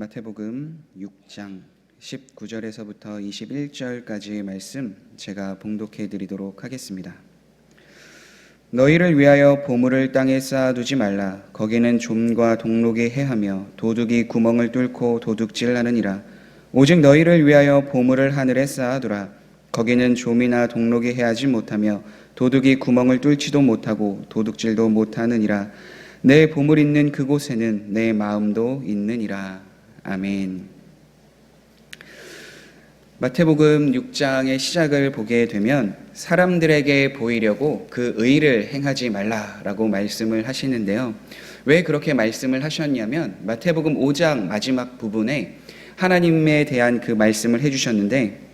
마태복음 6장 19절에서부터 21절까지의 말씀 제가 봉독해 드리도록 하겠습니다. 너희를 위하여 보물을 땅에 쌓아두지 말라. 거기는 좀과 동록이 해하며 도둑이 구멍을 뚫고 도둑질하느니라. 오직 너희를 위하여 보물을 하늘에 쌓아두라. 거기는 좀이나 동록이 해하지 못하며 도둑이 구멍을 뚫지도 못하고 도둑질도 못하느니라. 내 보물 있는 그곳에는 내 마음도 있느니라. 아멘. 마태복음 6장의 시작을 보게 되면 사람들에게 보이려고 그 의를 행하지 말라라고 말씀을 하시는데요. 왜 그렇게 말씀을 하셨냐면 마태복음 5장 마지막 부분에 하나님에 대한 그 말씀을 해주셨는데,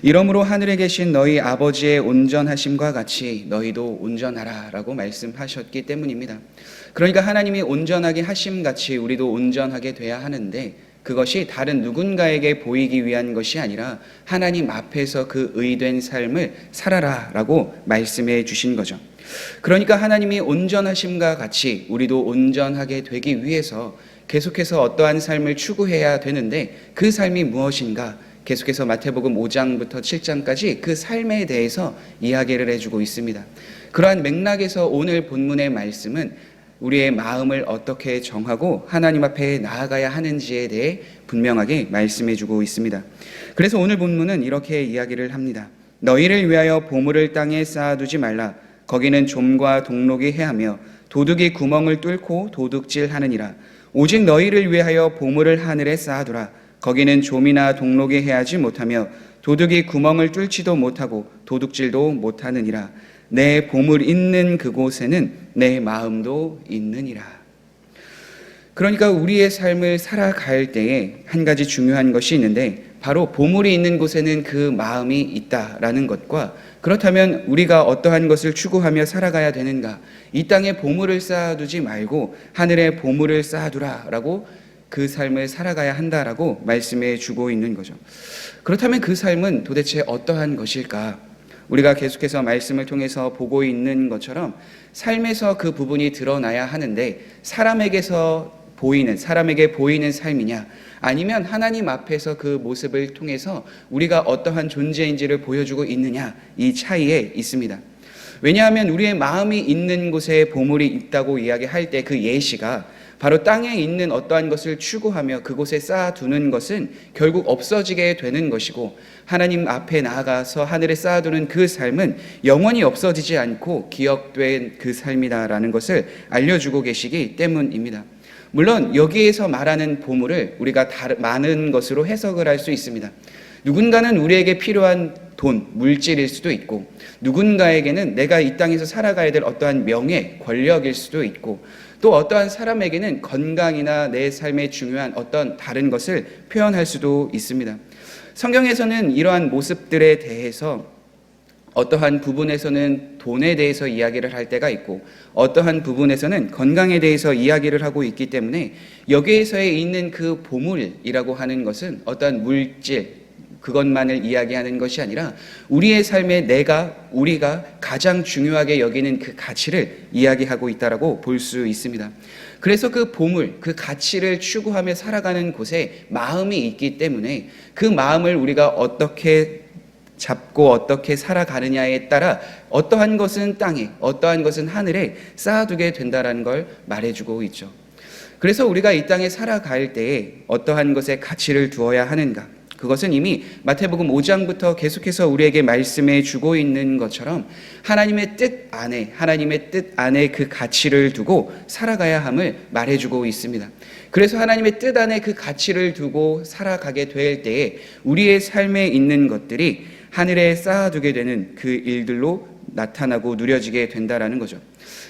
이러므로 하늘에 계신 너희 아버지의 온전하심과 같이 너희도 온전하라 라고 말씀하셨기 때문입니다. 그러니까 하나님이 온전하게 하심 같이 우리도 온전하게 돼야 하는데, 그것이 다른 누군가에게 보이기 위한 것이 아니라 하나님 앞에서 그 의된 삶을 살아라 라고 말씀해 주신 거죠. 그러니까 하나님이 온전하심과 같이 우리도 온전하게 되기 위해서 계속해서 어떠한 삶을 추구해야 되는데, 그 삶이 무엇인가? 계속해서 마태복음 5장부터 7장까지 그 삶에 대해서 이야기를 해주고 있습니다. 그러한 맥락에서 오늘 본문의 말씀은 우리의 마음을 어떻게 정하고 하나님 앞에 나아가야 하는지에 대해 분명하게 말씀해주고 있습니다. 그래서 오늘 본문은 이렇게 이야기를 합니다. 너희를 위하여 보물을 땅에 쌓아두지 말라. 거기는 좀과 동록이 해하며 도둑이 구멍을 뚫고 도둑질하느니라. 오직 너희를 위하여 보물을 하늘에 쌓아두라. 거기는 좀이나 동록이 해하지 못하며 도둑이 구멍을 뚫지도 못하고 도둑질도 못하느니라. 내 보물 있는 그곳에는 내 마음도 있느니라. 그러니까 우리의 삶을 살아갈 때에 한 가지 중요한 것이 있는데, 바로 보물이 있는 곳에는 그 마음이 있다라는 것과, 그렇다면 우리가 어떠한 것을 추구하며 살아가야 되는가? 이 땅에 보물을 쌓아두지 말고 하늘에 보물을 쌓아두라라고 그 삶을 살아가야 한다라고 말씀해 주고 있는 거죠. 그렇다면 그 삶은 도대체 어떠한 것일까? 우리가 계속해서 말씀을 통해서 보고 있는 것처럼 삶에서 그 부분이 드러나야 하는데, 사람에게 보이는 삶이냐, 아니면 하나님 앞에서 그 모습을 통해서 우리가 어떠한 존재인지를 보여주고 있느냐, 이 차이에 있습니다. 왜냐하면 우리의 마음이 있는 곳에 보물이 있다고 이야기할 때 그 예시가 바로 땅에 있는 어떠한 것을 추구하며 그곳에 쌓아두는 것은 결국 없어지게 되는 것이고, 하나님 앞에 나아가서 하늘에 쌓아두는 그 삶은 영원히 없어지지 않고 기억된 그 삶이다라는 것을 알려주고 계시기 때문입니다. 물론 여기에서 말하는 보물을 우리가 많은 것으로 해석을 할 수 있습니다. 누군가는 우리에게 필요한 돈, 물질일 수도 있고, 누군가에게는 내가 이 땅에서 살아가야 될 어떠한 명예, 권력일 수도 있고, 또 어떠한 사람에게는 건강이나 내 삶에 중요한 어떤 다른 것을 표현할 수도 있습니다. 성경에서는 이러한 모습들에 대해서 어떠한 부분에서는 돈에 대해서 이야기를 할 때가 있고, 어떠한 부분에서는 건강에 대해서 이야기를 하고 있기 때문에 여기에서에 있는 그 보물이라고 하는 것은 어떠한 물질, 그것만을 이야기하는 것이 아니라 우리의 삶에 우리가 가장 중요하게 여기는 그 가치를 이야기하고 있다라고 볼 수 있습니다. 그래서 그 보물, 그 가치를 추구하며 살아가는 곳에 마음이 있기 때문에 그 마음을 우리가 어떻게 잡고 어떻게 살아가느냐에 따라 어떠한 것은 땅에, 어떠한 것은 하늘에 쌓아두게 된다는 걸 말해주고 있죠. 그래서 우리가 이 땅에 살아갈 때에 어떠한 것에 가치를 두어야 하는가? 그것은 이미 마태복음 5장부터 계속해서 우리에게 말씀해 주고 있는 것처럼 하나님의 뜻 안에 그 가치를 두고 살아가야 함을 말해주고 있습니다. 그래서 하나님의 뜻 안에 그 가치를 두고 살아가게 될 때에 우리의 삶에 있는 것들이 하늘에 쌓아두게 되는 그 일들로 나타나고 누려지게 된다라는 거죠.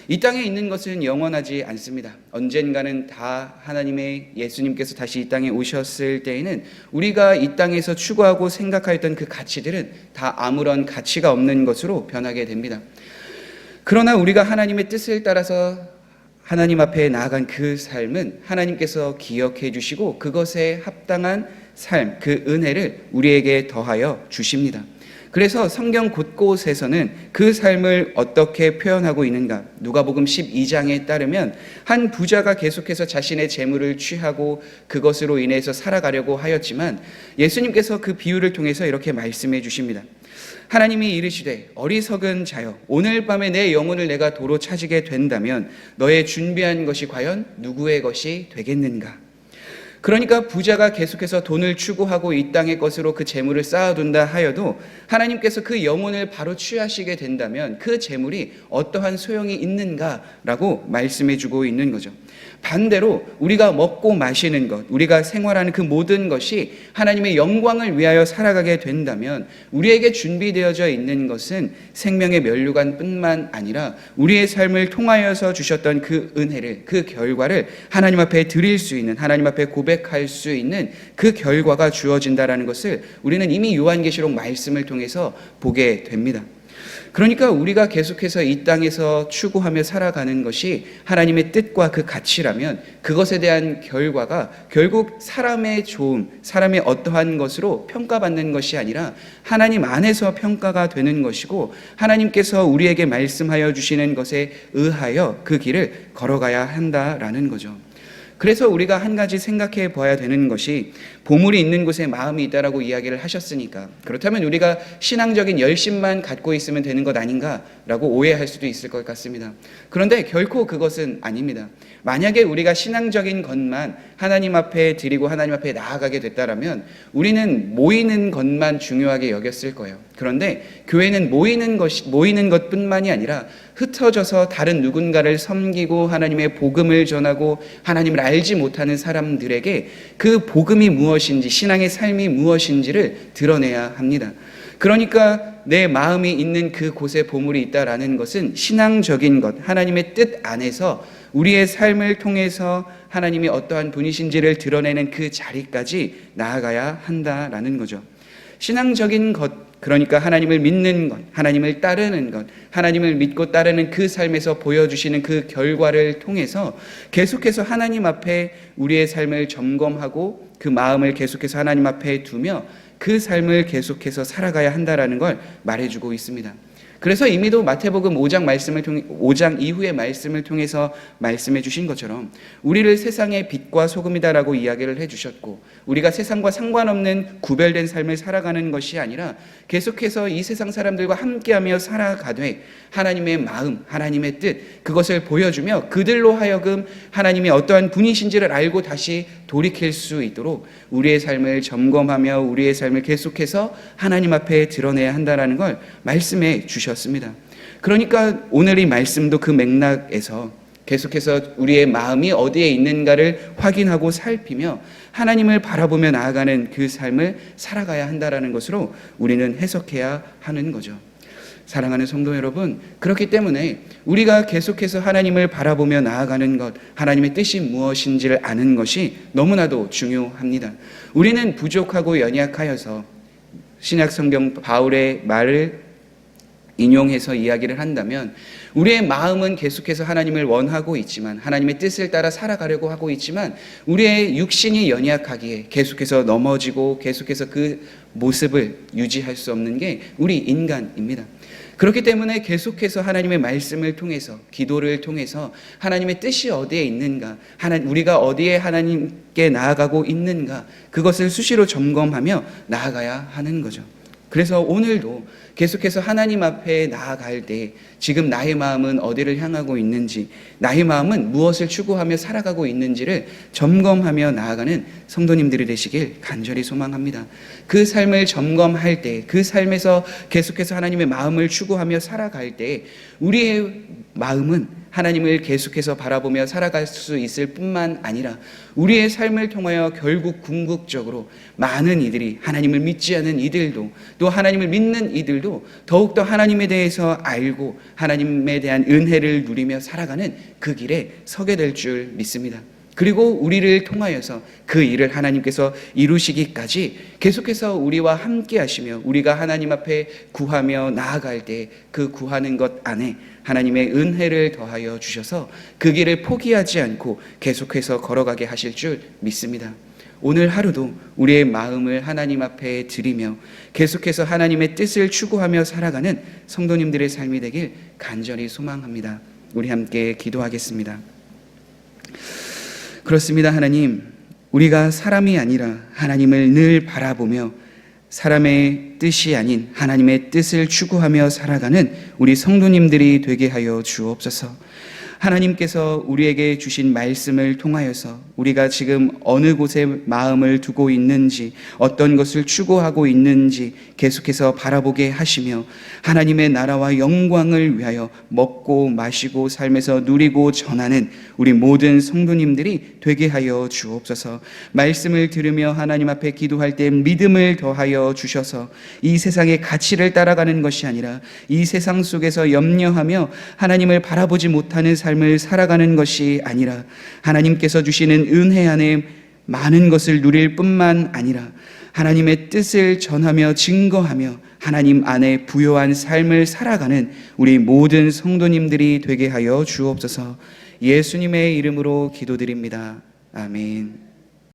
이 땅에 있는 것은 영원하지 않습니다. 언젠가는 다 하나님의 예수님께서 다시 이 땅에 오셨을 때에는 우리가 이 땅에서 추구하고 생각했던 그 가치들은 다 아무런 가치가 없는 것으로 변하게 됩니다. 그러나 우리가 하나님의 뜻을 따라서 하나님 앞에 나아간 그 삶은 하나님께서 기억해 주시고 그것에 합당한 삶, 그 은혜를 우리에게 더하여 주십니다. 그래서 성경 곳곳에서는 그 삶을 어떻게 표현하고 있는가? 누가복음 12장에 따르면 한 부자가 계속해서 자신의 재물을 취하고 그것으로 인해서 살아가려고 하였지만 예수님께서 그 비유를 통해서 이렇게 말씀해 주십니다. 하나님이 이르시되 어리석은 자여, 오늘 밤에 내 영혼을 내가 도로 찾게 된다면 너의 준비한 것이 과연 누구의 것이 되겠는가? 그러니까 부자가 계속해서 돈을 추구하고 이 땅의 것으로 그 재물을 쌓아둔다 하여도 하나님께서 그 영혼을 바로 취하시게 된다면 그 재물이 어떠한 소용이 있는가라고 말씀해 주고 있는 거죠. 반대로 우리가 먹고 마시는 것, 우리가 생활하는 그 모든 것이 하나님의 영광을 위하여 살아가게 된다면 우리에게 준비되어져 있는 것은 생명의 면류관뿐만 아니라 우리의 삶을 통하여서 주셨던 그 은혜를, 그 결과를 하나님 앞에 드릴 수 있는, 하나님 앞에 고백할 수 있는 그 결과가 주어진다라는 것을 우리는 이미 요한계시록 말씀을 통해서 보게 됩니다. 그러니까 우리가 계속해서 이 땅에서 추구하며 살아가는 것이 하나님의 뜻과 그 가치라면 그것에 대한 결과가 결국 사람의 좋음, 사람의 어떠한 것으로 평가받는 것이 아니라 하나님 안에서 평가가 되는 것이고 하나님께서 우리에게 말씀하여 주시는 것에 의하여 그 길을 걸어가야 한다라는 거죠. 그래서 우리가 한 가지 생각해 봐야 되는 것이 보물이 있는 곳에 마음이 있다라고 이야기를 하셨으니까 그렇다면 우리가 신앙적인 열심만 갖고 있으면 되는 것 아닌가라고 오해할 수도 있을 것 같습니다. 그런데 결코 그것은 아닙니다. 만약에 우리가 신앙적인 것만 하나님 앞에 드리고 하나님 앞에 나아가게 됐다라면 우리는 모이는 것만 중요하게 여겼을 거예요. 그런데 교회는 모이는 것뿐만이 아니라 흩어져서 다른 누군가를 섬기고 하나님의 복음을 전하고 하나님을 알지 못하는 사람들에게 그 복음이 무엇인지, 신앙의 삶이 무엇인지를 드러내야 합니다. 그러니까 내 마음이 있는 그 곳에 보물이 있다라는 것은 신앙적인 것, 하나님의 뜻 안에서 우리의 삶을 통해서 하나님이 어떠한 분이신지를 드러내는 그 자리까지 나아가야 한다라는 거죠. 신앙적인 것, 그러니까 하나님을 믿는 것, 하나님을 따르는 것, 하나님을 믿고 따르는 그 삶에서 보여주시는 그 결과를 통해서 계속해서 하나님 앞에 우리의 삶을 점검하고 그 마음을 계속해서 하나님 앞에 두며 그 삶을 계속해서 살아가야 한다라는 걸 말해주고 있습니다. 그래서 이미도 마태복음 5장 이후의 말씀을 통해서 말씀해 주신 것처럼 우리를 세상의 빛과 소금이다라고 이야기를 해주셨고 우리가 세상과 상관없는 구별된 삶을 살아가는 것이 아니라 계속해서 이 세상 사람들과 함께하며 살아가되 하나님의 마음, 하나님의 뜻 그것을 보여주며 그들로 하여금 하나님이 어떠한 분이신지를 알고 다시 돌이킬 수 있도록 우리의 삶을 점검하며 우리의 삶을 계속해서 하나님 앞에 드러내야 한다는 걸 말씀해 주셨습니다. 그러니까 오늘 이 말씀도 그 맥락에서 계속해서 우리의 마음이 어디에 있는가를 확인하고 살피며 하나님을 바라보며 나아가는 그 삶을 살아가야 한다는 것으로 우리는 해석해야 하는 거죠. 사랑하는 성도 여러분, 그렇기 때문에 우리가 계속해서 하나님을 바라보며 나아가는 것, 하나님의 뜻이 무엇인지를 아는 것이 너무나도 중요합니다. 우리는 부족하고 연약하여서 신약 성경 바울의 말을 인용해서 이야기를 한다면 우리의 마음은 계속해서 하나님을 원하고 있지만 하나님의 뜻을 따라 살아가려고 하고 있지만 우리의 육신이 연약하기에 계속해서 넘어지고 계속해서 그 모습을 유지할 수 없는 게 우리 인간입니다. 그렇기 때문에 계속해서 하나님의 말씀을 통해서 기도를 통해서 하나님의 뜻이 어디에 있는가, 우리가 어디에 하나님께 나아가고 있는가 그것을 수시로 점검하며 나아가야 하는 거죠. 그래서 오늘도 계속해서 하나님 앞에 나아갈 때 지금 나의 마음은 어디를 향하고 있는지, 나의 마음은 무엇을 추구하며 살아가고 있는지를 점검하며 나아가는 성도님들이 되시길 간절히 소망합니다. 그 삶을 점검할 때, 그 삶에서 계속해서 하나님의 마음을 추구하며 살아갈 때 우리의 마음은 하나님을 계속해서 바라보며 살아갈 수 있을 뿐만 아니라 우리의 삶을 통하여 결국 궁극적으로 많은 이들이 하나님을 믿지 않은 이들도 또 하나님을 믿는 이들도 더욱더 하나님에 대해서 알고 하나님에 대한 은혜를 누리며 살아가는 그 길에 서게 될 줄 믿습니다. 그리고 우리를 통하여서 그 일을 하나님께서 이루시기까지 계속해서 우리와 함께 하시며 우리가 하나님 앞에 구하며 나아갈 때 그 구하는 것 안에 하나님의 은혜를 더하여 주셔서 그 길을 포기하지 않고 계속해서 걸어가게 하실 줄 믿습니다. 오늘 하루도 우리의 마음을 하나님 앞에 드리며 계속해서 하나님의 뜻을 추구하며 살아가는 성도님들의 삶이 되길 간절히 소망합니다. 우리 함께 기도하겠습니다. 그렇습니다. 하나님, 우리가 사람이 아니라 하나님을 늘 바라보며 사람의 뜻이 아닌 하나님의 뜻을 추구하며 살아가는 우리 성도님들이 되게 하여 주옵소서. 하나님께서 우리에게 주신 말씀을 통하여서 우리가 지금 어느 곳에 마음을 두고 있는지, 어떤 것을 추구하고 있는지 계속해서 바라보게 하시며 하나님의 나라와 영광을 위하여 먹고 마시고 삶에서 누리고 전하는 우리 모든 성도님들이 되게 하여 주옵소서. 말씀을 들으며 하나님 앞에 기도할 때 믿음을 더하여 주셔서 이 세상의 가치를 따라가는 것이 아니라 이 세상 속에서 염려하며 하나님을 바라보지 못하는 삶을 살아가는 것이 아니라 하나님께서 주시는 은혜 안에 많은 것을 누릴 뿐만 아니라 하나님의 뜻을 전하며 증거하며 하나님 안에 부요한 삶을 살아가는 우리 모든 성도님들이 되게 하여 주옵소서. 예수님의 이름으로 기도드립니다. 아멘.